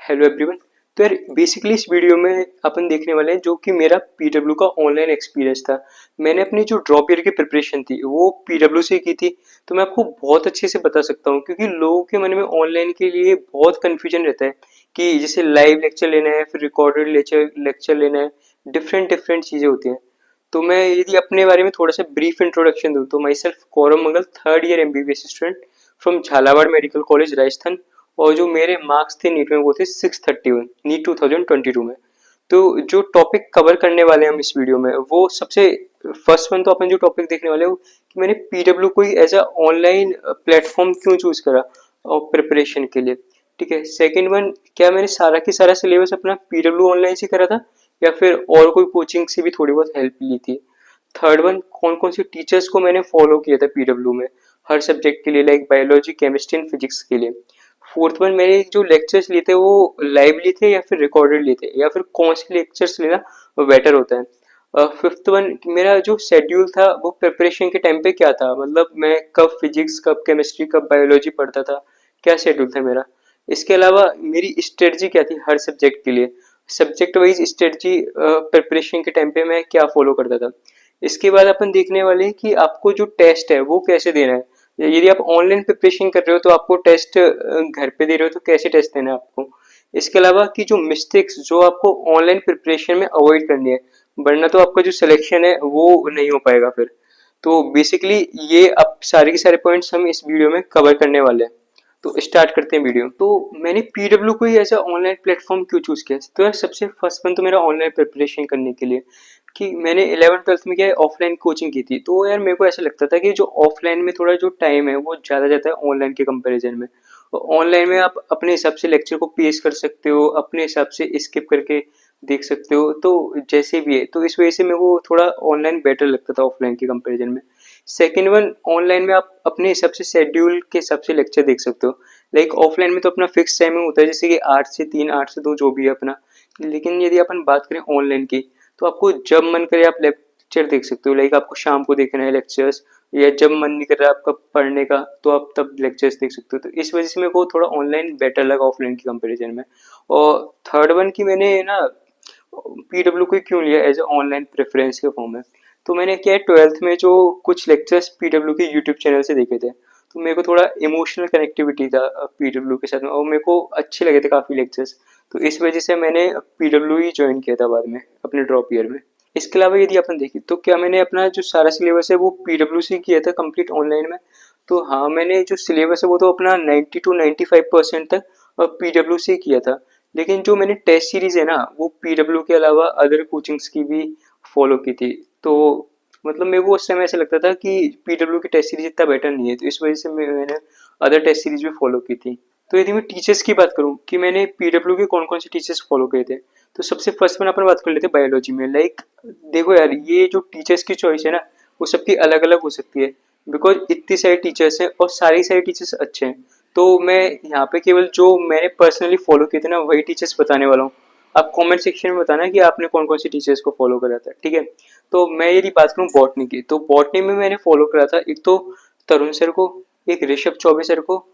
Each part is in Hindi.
Hello everyone. तो यार बेसिकली इस वीडियो में अपन देखने वाले हैं जो कि मेरा पीडब्ल्यू का ऑनलाइन एक्सपीरियंस था। मैंने अपनी जो ड्रॉप ईयर की प्रिपरेशन थी वो पीडब्ल्यू से की थी। तो मैं आपको बहुत अच्छे से बता सकता हूँ क्योंकि लोगों के मन में ऑनलाइन के लिए बहुत कन्फ्यूजन रहता है कि जैसे लाइव लेक्चर लेना है, फिर रिकॉर्डेड लेक्चर लेक्चर लेना है, डिफरेंट डिफरेंट चीज़ें होती हैं। तो मैं यदि अपने बारे में थोड़ा सा ब्रीफ इंट्रोडक्शन दूँ तो my self Gaurav Mangal, third year MBBS student from Jhalawar medical college Rajasthan. और जो मेरे मार्क्स थे नीट में वो थे 631 नीट 2022 में। तो जो टॉपिक कवर करने वाले हैं हम इस वीडियो में वो सबसे फर्स्ट वन तो अपन जो टॉपिक देखने वाले हैं वो कि मैंने पीडब्ल्यू को एज अ ऑनलाइन प्लेटफॉर्म क्यों चूज करा और प्रिपरेशन के लिए। ठीक है। सेकंड वन, क्या मैंने सारा की सारा सिलेबस अपना पीडब्ल्यू ऑनलाइन से करा था या फिर और कोई कोचिंग से भी थोड़ी बहुत हेल्प ली थी। थर्ड वन, कौन कौन से टीचर्स को मैंने फॉलो किया था पीडब्ल्यू में हर सब्जेक्ट के लिए, like biology, chemistry and physics के लिए। फोर्थ वन, मैंने जो लेक्चर्स लिए थे वो लाइव लिए थे या फिर रिकॉर्डेड लिए थे, या फिर कौन से लेक्चर्स लेना बेटर होता है। फिफ्थ वन, मेरा जो शेड्यूल था वो प्रिपरेशन के टाइम पे क्या था, मतलब मैं कब फिजिक्स, कब केमिस्ट्री, कब बायोलॉजी पढ़ता था, क्या शेड्यूल था मेरा। इसके अलावा मेरी स्ट्रेटजी क्या थी हर सब्जेक्ट के लिए, सब्जेक्ट वाइज स्ट्रेटजी प्रिपरेशन के टाइम पे मैं क्या फॉलो करता था। इसके बाद अपन देखने वाले हैं कि आपको जो टेस्ट है वो कैसे देना है। यदि आप ऑनलाइन प्रिपरेशन कर रहे हो तो आपको टेस्ट घर पे दे रहे हो तो कैसे टेस्ट देना है आपको। इसके अलावा कि जो मिस्टेक्स जो आपको ऑनलाइन प्रिपरेशन में अवॉइड करनी है, वरना तो आपका जो सिलेक्शन है वो नहीं हो पाएगा फिर। तो बेसिकली ये अब सारे के सारे पॉइंट्स हम इस वीडियो में कवर करने वाले हैं। तो स्टार्ट करते हैं वीडियो। तो मैंने पीडब्ल्यू को ही एज ऑनलाइन प्लेटफॉर्म क्यों चूज किया, तो यार सबसे फर्स्ट वन तो मेरा ऑनलाइन प्रिपरेशन करने के लिए कि मैंने 11th 12th में क्या है ऑफलाइन कोचिंग की थी। तो यार मेरे को ऐसा लगता था कि जो ऑफलाइन में थोड़ा जो टाइम है वो ज़्यादा जाता है ऑनलाइन के कंपैरिजन में। ऑनलाइन में आप अपने हिसाब से लेक्चर को पेश कर सकते हो, अपने हिसाब से स्किप करके देख सकते हो, तो जैसे भी है। तो इस वजह से मेरे को थोड़ा ऑनलाइन बेटर लगता था ऑफलाइन के कंपैरिजन में। सेकेंड वन, ऑनलाइन में आप अपने हिसाब से शेड्यूल के हिसाब से लेक्चर देख सकते हो। लाइक ऑफलाइन में तो अपना फिक्स टाइमिंग होता है जैसे कि 8 से 3, 8 से 2 जो भी है अपना। लेकिन यदि अपन बात करें ऑनलाइन की तो आपको जब मन करे आप लेक्चर देख सकते हो। लाइक आपको शाम को देखना है लेक्चर्स, या जब मन नहीं कर रहा आपका पढ़ने का तो आप तब लेक्चर्स देख सकते हो। तो इस वजह से मेरे को थोड़ा ऑनलाइन बेटर लगा ऑफलाइन के कंपैरिजन में। और थर्ड वन की मैंने ना पीडब्ल्यू को क्यों लिया एज ऑनलाइन प्रेफरेंस के फॉर्म में, तो मैंने क्या है 12th में जो कुछ लेक्चर्स पीडब्ल्यू के यूट्यूब चैनल से देखे थे, तो मेरे को थोड़ा इमोशनल कनेक्टिविटी था पीडब्ल्यू के साथ में और मेरे को अच्छे लगे थे काफ़ी लेक्चर्स। तो इस वजह से मैंने पीडब्ल्यू ही ज्वाइन किया था बाद में अपने ड्रॉप ईयर में। इसके अलावा यदि अपन देखें तो क्या मैंने अपना जो सारा सिलेबस है वो पीडब्ल्यू से किया था कंप्लीट ऑनलाइन में। तो हाँ, मैंने जो सिलेबस है वो तो अपना 90 to 95% तक पीडब्ल्यू से किया था। लेकिन जो मैंने टेस्ट सीरीज है ना वो पीडब्ल्यू के अलावा अदर कोचिंग्स की भी फॉलो की थी। तो मतलब मेरे को उस समय ऐसा लगता था कि पीडब्ल्यू की टेस्ट सीरीज इतना बेटर नहीं है, तो इस वजह से मैंने अदर टेस्ट सीरीज भी फॉलो की थी। तो यदि मैं टीचर्स की बात करूं कि मैंने पीडब्ल्यू के कौन कौन से टीचर्स फॉलो किए थे, तो सबसे फर्स्ट में अपन बात कर लेते हैं बायोलॉजी में। लाइक देखो यार, ये जो टीचर्स की चॉइस है ना वो सबकी अलग अलग हो सकती है, बिकॉज इतनी सारे टीचर्स हैं और सारे टीचर्स अच्छे हैं। तो मैं यहाँ पे केवल जो मैंने पर्सनली फॉलो किए थे ना वही टीचर्स बताने वाला हूँ। आप कमेंट सेक्शन में बताना कि आपने कौन कौन से टीचर्स को फॉलो करा था, ठीक है। तो मैं यदि बात करूँ बॉटनी की, तो बॉटनी में मैंने फॉलो करा था एक तो तरुण सर को, एक ऋषभ चौबे सर को,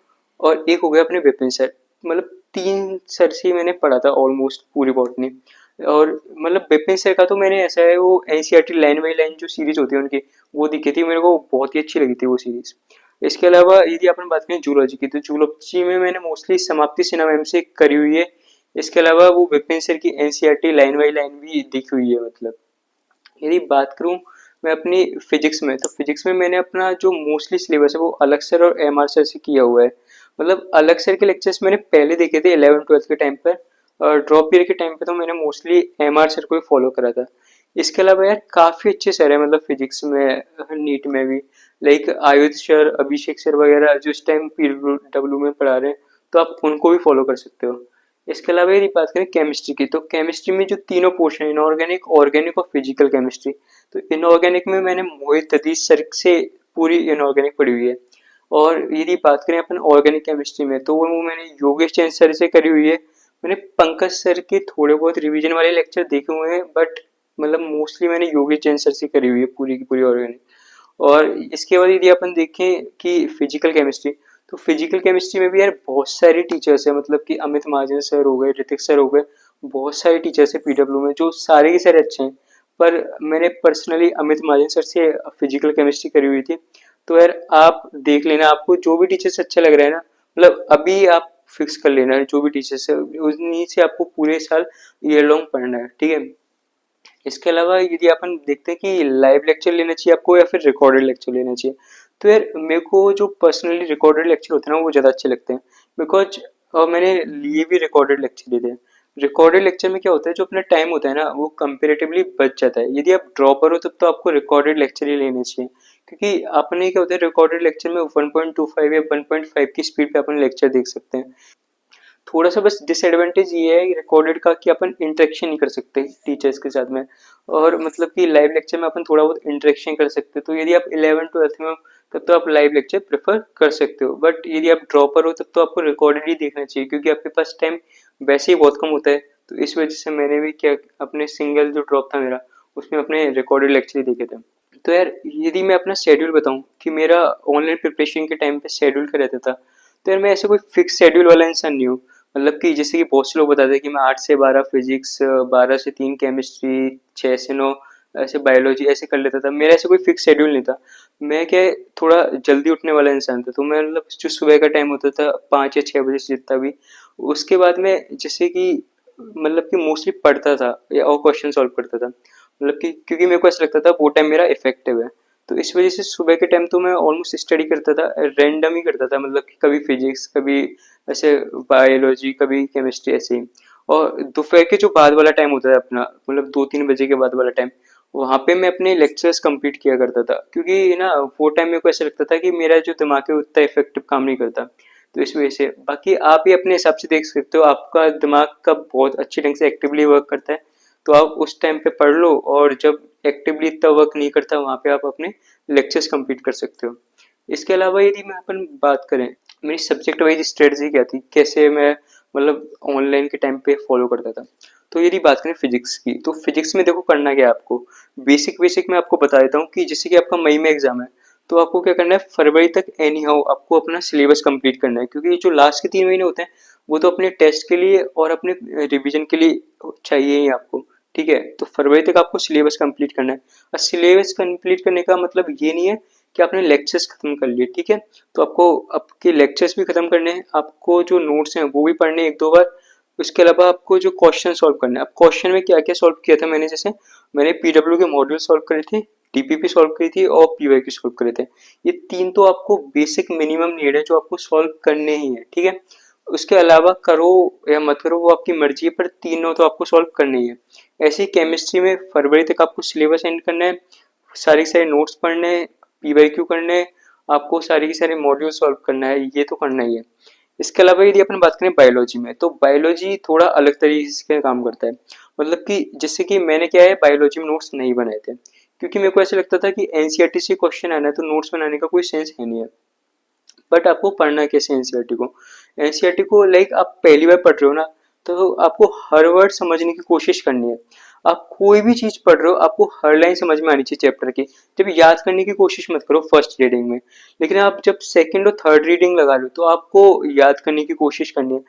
और एक हो गया अपने विपिन सर। मतलब 3 सर से ही मैंने पढ़ा था ऑलमोस्ट पूरी बॉटनी। और मतलब विपिन सर का तो मैंने ऐसा है वो एनसीईआरटी लाइन बाई लाइन जो सीरीज होती है उनकी वो दिखी थी, मेरे को बहुत ही अच्छी लगी थी वो सीरीज। इसके अलावा यदि अपन बात करें जूलॉजी की, तो जूलॉजी में मैंने मोस्टली समाप्ति सिन्हा मैम से करी हुई है। इसके अलावा वो विपिन सर की एनसीईआरटी लाइन बाई लाइन भी दिखी हुई है। मतलब यदि बात करूं मैं अपनी फिजिक्स में, तो फिजिक्स में मैंने अपना जो मोस्टली सिलेबस है वो अलग सर और एमआर सर से किया हुआ है। मतलब अलग सर के लेक्चर्स मैंने पहले देखे थे 11th 12th के टाइम पर, और ड्रॉप ईयर के टाइम पे तो मैंने मोस्टली एमआर सर को ही फॉलो करा था। इसके अलावा यार काफ़ी अच्छे सर है मतलब फिजिक्स में, नीट में भी, लाइक आयुध सर, अभिषेक सर वगैरह जो इस टाइम पीडब्ल्यू में पढ़ा रहे हैं, तो आप उनको भी फॉलो कर सकते हो। इसके अलावा यदि बात करें केमिस्ट्री की, तो केमिस्ट्री में जो तीनों पोर्शन इनऑर्गेनिक, ऑर्गेनिक और फिजिकल केमिस्ट्री, तो इनऑर्गेनिक में मैंने मोहित दतीश सर से पूरी इनऑर्गेनिक पढ़ी हुई है। और यदि बात करें अपन ऑर्गेनिक केमिस्ट्री में, तो वो मैंने योगेश जैन सर से करी हुई है। मैंने पंकज सर के थोड़े बहुत रिवीजन वाले लेक्चर देखे हुए हैं, बट मतलब मोस्टली मैंने योगेश जैन सर से करी हुई है पूरी की पूरी ऑर्गेनिक। और इसके बाद यदि अपन देखें कि फिजिकल केमिस्ट्री, तो फिजिकल केमिस्ट्री में भी यार बहुत सारे टीचर्स हैं, मतलब कि अमित महाजन सर हो गए, ऋतिक सर हो गए, बहुत सारे टीचर्स हैं पीडब्ल्यू में जो सारे के सारे अच्छे हैं। पर मैंने पर्सनली अमित महाजन सर से फिजिकल केमिस्ट्री करी हुई थी। तो यार आप देख लेना, आपको जो भी टीचर्स अच्छा लग रहा है ना, मतलब अभी आप फिक्स कर लेना जो भी टीचर्स है उन्हीं से आपको पूरे साल ईयर लॉन्ग पढ़ना है, ठीक है। इसके अलावा यदि अपन देखते हैं कि लाइव लेक्चर लेना चाहिए आपको या फिर रिकॉर्डेड लेक्चर लेना चाहिए, तो यार मेरे को जो पर्सनली रिकॉर्डेड लेक्चर होते हैं ना वो ज़्यादा अच्छे लगते हैं। बिकॉज मैंने लिए भी रिकॉर्डेड लेक्चर लिए थे। रिकॉर्डेड लेक्चर में क्या होता है, जो अपना टाइम होता है ना वो कंपेरेटिवली बच जाता है। यदि आप ड्रॉपर हो तब तो आपको रिकॉर्डेड लेक्चर ही लेने चाहिए, क्योंकि अपने क्या होता है रिकॉर्डेड लेक्चर में 1.25 या 1.5 की स्पीड पे अपन लेक्चर देख सकते हैं। थोड़ा सा बस डिसएडवांटेज ये है रिकॉर्डेड का कि अपन इंटरेक्शन नहीं कर सकते टीचर्स के साथ में, और मतलब कि लाइव लेक्चर में अपन थोड़ा बहुत इंटरेक्शन कर सकते हैं। तो यदि आप 11th-12th में हो तब तो आप लाइव लेक्चर प्रेफर कर सकते हो, बट यदि आप ड्रॉपर हो तब तो आपको रिकॉर्डेड ही देखना चाहिए, क्योंकि आपके पास टाइम वैसे ही बहुत कम होता है। तो इस वजह से मैंने भी क्या अपने सिंगल जो ड्रॉप था मेरा उसमें अपने रिकॉर्डेड लेक्चर ही देखे थे। तो यार यदि मैं अपना शेड्यूल बताऊं कि मेरा ऑनलाइन प्रिपरेशन के टाइम पे शेड्यूल क्या रहता था, तो यार मैं ऐसे कोई फिक्स शेड्यूल वाला इंसान नहीं हूँ। मतलब कि जैसे कि बहुत से लोग बताते हैं कि मैं 8 से 12 फिजिक्स, 12 से 3 केमिस्ट्री, 6 से 9 ऐसे बायोलॉजी ऐसे कर लेता था। मेरा ऐसे कोई फिक्स शेड्यूल नहीं था। मैं क्या है, थोड़ा जल्दी उठने वाला इंसान था, तो मैं मतलब जो सुबह का टाइम होता था 5 या 6 बजे से जितना भी, उसके बाद में जैसे कि मतलब कि मोस्टली पढ़ता था या और क्वेश्चन सॉल्व करता था। मतलब कि क्योंकि मेरे को ऐसा लगता था वो टाइम मेरा इफेक्टिव है। तो इस वजह से सुबह के टाइम तो मैं ऑलमोस्ट स्टडी करता था, रैंडम ही करता था, मतलब कि कभी फिजिक्स, कभी ऐसे बायोलॉजी, कभी केमिस्ट्री ऐसे ही। और दोपहर के जो बाद वाला टाइम होता है अपना, मतलब 2-3 बजे के बाद वाला टाइम, वहाँ पे मैं अपने लेक्चर्स कंप्लीट किया करता था, क्योंकि ना वो टाइम मेरे को ऐसा लगता था कि मेरा जो दिमाग है उतना इफेक्टिव काम नहीं करता। तो इस वजह से बाकी आप ही अपने हिसाब से देख सकते हो, आपका दिमाग कब बहुत अच्छे ढंग से एक्टिवली वर्क करता है तो आप उस टाइम पे पढ़ लो, और जब एक्टिवली इतना वर्क नहीं करता वहाँ पे आप अपने लेक्चर्स कंप्लीट कर सकते हो। इसके अलावा यदि मैं अपन बात करें मेरी सब्जेक्ट वाइज स्ट्रेटजी क्या थी, कैसे मैं मतलब ऑनलाइन के टाइम पे फॉलो करता था, तो यदि बात करें फिजिक्स की, तो फिजिक्स में देखो करना क्या है आपको। बेसिक बेसिक मैं आपको बता देता हूँ कि जैसे कि आपका मई में एग्जाम है, तो आपको क्या करना है, फरवरी तक एनी हाउ आपको अपना सिलेबस कंप्लीट करना है, क्योंकि जो लास्ट के 3 महीने होते हैं वो तो अपने टेस्ट के लिए और अपने रिवीजन के लिए चाहिए ही आपको। ठीक है, तो फरवरी तक आपको सिलेबस कंप्लीट करना है। और सिलेबस कंप्लीट करने का मतलब ये नहीं है कि आपने लेक्चर्स खत्म कर लिए, ठीक है। तो आपको आपके लेक्चर्स भी खत्म करने हैं, आपको जो नोट्स हैं वो भी पढ़ने हैं 1-2 बार। उसके अलावा आपको जो क्वेश्चन सॉल्व करना है, अब क्वेश्चन में क्या क्या सॉल्व किया था मैंने, जैसे मैंने पीडब्ल्यू के मॉड्यूल सॉल्व करे थे, डीपीपी सॉल्व करी थी और पीवाईक्यू सॉल्व करे थे। ये 3 तो आपको बेसिक मिनिमम नीड है जो आपको सॉल्व करने ही है, ठीक है। उसके अलावा करो या मत करो वो आपकी मर्जी है, पर तीनों तो आपको सॉल्व करनी ही है। ऐसे ही केमिस्ट्री में फरवरी तक आपको सिलेबस एंड करना है, सारे सारे नोट्स पढ़ने हैं, पीवाईक्यू करने हैं, आपको सारे के सारे मॉड्यूल सॉल्व करना है, ये तो करना ही है। इसके अलावा यदि अपन बात करें बायोलॉजी में, तो बायोलॉजी थोड़ा अलग तरीके से काम करता है। मतलब कि जैसे कि मैंने क्या है, बायोलॉजी में नोट्स नहीं बनाए थे, क्योंकि मेरे को ऐसा लगता था कि एनसीईआरटी से क्वेश्चन आना है तो नोट्स बनाने का कोई सेंस है नहीं है। बट आपको पढ़ना कैसे एनसीईआरटी को, एनसीईआरटी को लाइक आप पहली बार पढ़ रहे हो ना, तो आपको हर वर्ड समझने की कोशिश करनी है। आप कोई भी चीज पढ़ रहे हो आपको हर लाइन समझ में आनी चाहिए चैप्टर की। जब याद करने की कोशिश मत करो फर्स्ट रीडिंग में, लेकिन आप जब सेकंड और थर्ड रीडिंग लगा लो तो आपको याद करने की कोशिश करनी है।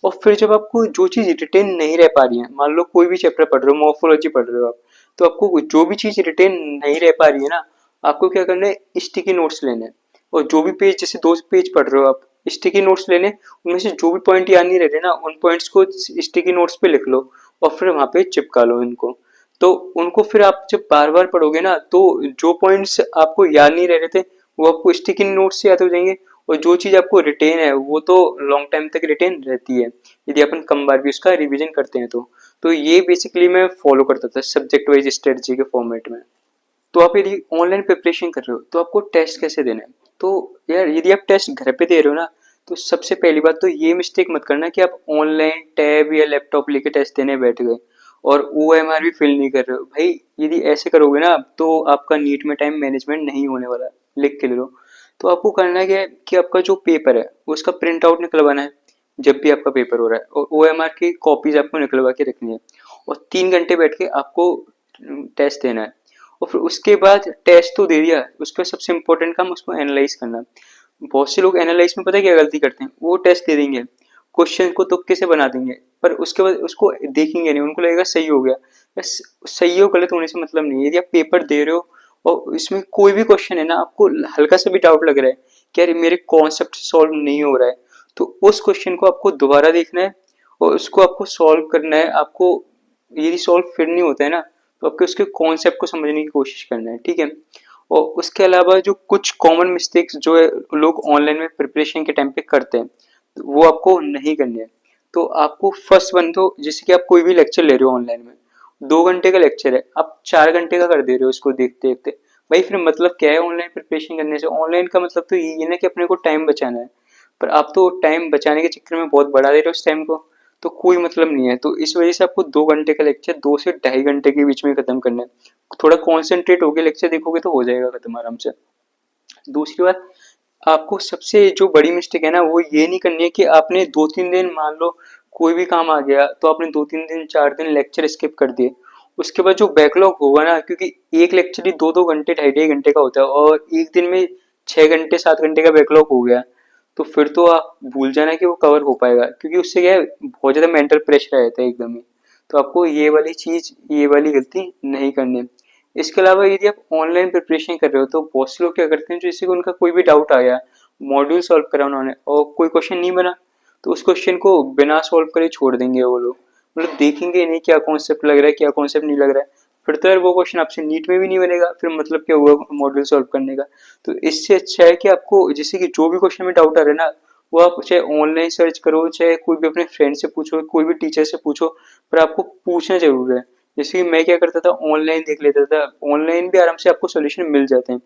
और फिर जब आपको जो चीज रिटेन नहीं रह पा रही है, मान लो कोई भी चैप्टर पढ़ रहे हो, मॉर्फोलॉजी पढ़ रहे हो आप, तो आपको जो भी चीज रिटेन नहीं रह पा रही है ना, आपको क्या करना है, स्टिकी नोट्स लेने हैं। और जो भी पेज, जैसे 2 पेज पढ़ रहे हो आप, स्टिकी नोट्स लेने, उनमें से जो भी पॉइंट याद नहीं रहते ना उन पॉइंट्स को स्टिकी नोट्स पे लिख लो और फिर वहां पे चिपका लो इनको। तो उनको फिर आप जब बार बार पढ़ोगे ना, तो जो पॉइंट्स आपको याद नहीं रह रहे थे वो आपको स्टिकी नोट्स से याद हो जाएंगे, और जो चीज आपको रिटेन है वो तो लॉन्ग टाइम तक रिटेन रहती है यदि अपन कम बार भी उसका रिवीजन करते हैं तो ये बेसिकली मैं फॉलो करता था सब्जेक्ट वाइज स्ट्रेटजी के फॉर्मेट में। तो आप यदि ऑनलाइन प्रिपरेशन कर रहे हो तो आपको टेस्ट कैसे देना है, तो यार यदि आप टेस्ट घर पे दे रहे हो ना, तो सबसे पहली बात तो ये मिस्टेक मत करना कि आप ऑनलाइन टैब या लैपटॉप लेके टेस्ट देने बैठ गए और ओएमआर भी फिल नहीं कर रहे हो। भाई यदि ऐसे करोगे ना तो आपका नीट में टाइम मैनेजमेंट नहीं होने वाला, लिख के ले लो। तो आपको करना क्या है कि आपका जो पेपर है उसका प्रिंट आउट निकलवाना है जब भी आपका पेपर हो रहा है, और ओएमआर की कॉपीज आपको निकलवा के रखनी है, और 3 घंटे बैठ के आपको टेस्ट देना है। और फिर उसके बाद टेस्ट तो दे दिया, उसके बाद सबसे इम्पोर्टेंट काम उसको एनालाइज करना। बहुत से लोग एनालाइज में पता है क्या गलती करते हैं, वो टेस्ट दे देंगे, क्वेश्चन को तुक्के से बना देंगे, पर उसके बाद उसको देखेंगे नहीं, उनको लगेगा सही हो गया। बस सही हो गलत होने से मतलब नहीं है। यदि आप पेपर दे रहे हो और इसमें कोई भी क्वेश्चन है ना, आपको हल्का सा भी डाउट लग रहा है कि यार मेरे कॉन्सेप्ट सॉल्व नहीं हो रहा है, तो उस क्वेश्चन को आपको दोबारा देखना है और उसको आपको सॉल्व करना है। आपको यदि सॉल्व फिर नहीं होता है ना, तो आपके उसके कॉन्सेप्ट को समझने की कोशिश करना है, ठीक है। और उसके अलावा जो कुछ कॉमन मिस्टेक्स जो है लोग ऑनलाइन में प्रिपरेशन के टाइम पे करते हैं, वो आपको नहीं करने हैं। तो आपको फर्स्ट वन, तो जैसे कि आप कोई भी लेक्चर ले रहे हो ऑनलाइन में, 2 घंटे का लेक्चर है, आप 4 घंटे का कर दे रहे हो उसको देखते देखते, भाई फिर मतलब क्या है ऑनलाइन प्रिपरेशन करने से? ऑनलाइन का मतलब तो यही है ना कि अपने को टाइम बचाना है, पर आप तो टाइम बचाने के चक्कर में बहुत बढ़ा दे रहे हो उस टाइम को, तो कोई मतलब नहीं है। तो इस वजह से आपको 2 घंटे का लेक्चर 2 से ढाई घंटे के बीच में खत्म करना है। थोड़ा कॉन्सेंट्रेट होकर लेक्चर देखोगे तो हो जाएगा खत्म आराम से। दूसरी बात, आपको सबसे जो बड़ी मिस्टेक है ना, वो ये नहीं करनी है कि आपने 2-3 दिन, मान लो कोई भी काम आ गया तो आपने 2-3 दिन 4 दिन लेक्चर स्किप कर दिए, उसके बाद जो बैकलॉग होगा ना, क्योंकि एक लेक्चर ही 2-2 घंटे 2.5-2.5 घंटे का होता है और एक दिन में 6 घंटे 7 घंटे का बैकलॉग हो गया, तो फिर तो आप भूल जाना कि वो कवर हो पाएगा, क्योंकि उससे क्या है, बहुत ज़्यादा मेंटल प्रेशर आ जाता है एकदम ही। तो आपको ये वाली चीज़, ये वाली गलती नहीं करनी है। इसके अलावा यदि आप ऑनलाइन प्रिपरेशन कर रहे हो, तो बहुत से लोग क्या करते हैं, जैसे कि उनका कोई भी डाउट आ गया, मॉड्यूल सॉल्व करा उन्होंने और कोई क्वेश्चन नहीं बना, तो उस क्वेश्चन को बिना सॉल्व करे छोड़ देंगे वो लोग, मतलब देखेंगे नहीं क्या कॉन्सेप्ट लग रहा है क्या कॉन्सेप्ट नहीं लग रहा है, फिर तो यार वो क्वेश्चन आपसे नीट में भी नहीं बनेगा, फिर मतलब क्या हुआ मॉड्यूल सॉल्व करने का। तो इससे अच्छा है कि आपको जैसे कि जो भी क्वेश्चन में डाउट आ रहा है ना, वो आप चाहे ऑनलाइन सर्च करो, चाहे कोई भी अपने फ्रेंड से पूछो, कोई भी टीचर से पूछो, पर आपको पूछना जरूर है। जैसे कि मैं क्या करता था, ऑनलाइन देख लेता था, ऑनलाइन भी आराम से आपको सोल्यूशन मिल जाते हैं।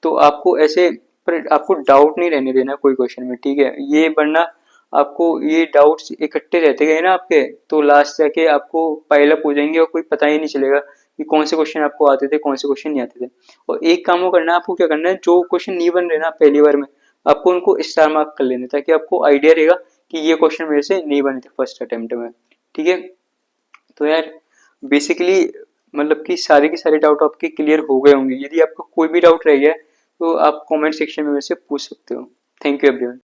तो आपको ऐसे, पर आपको डाउट नहीं रहने देना कोई क्वेश्चन में, ठीक है, ये वरना आपको ये डाउट्स इकट्ठे रहते गए ना आपके, तो लास्ट जाके आपको पाइल अप हो जाएंगे और कोई पता ही नहीं चलेगा कि कौन से क्वेश्चन आपको आते थे कौन से क्वेश्चन नहीं आते थे। और एक काम वो करना है, आपको क्या करना है, जो क्वेश्चन नहीं बन रहे ना पहली बार में, आपको उनको स्टार मार्क कर लेने, ताकि आपको आइडिया रहेगा कि ये क्वेश्चन मेरे से नहीं बने थे फर्स्ट अटेम्प्ट में, ठीक है। तो यार बेसिकली मतलब कि सारे के सारे डाउट आपके क्लियर हो गए होंगे। यदि आपको कोई भी डाउट रह गया है तो आप कमेंट सेक्शन में मेरे से पूछ सकते हो। Thank you everyone.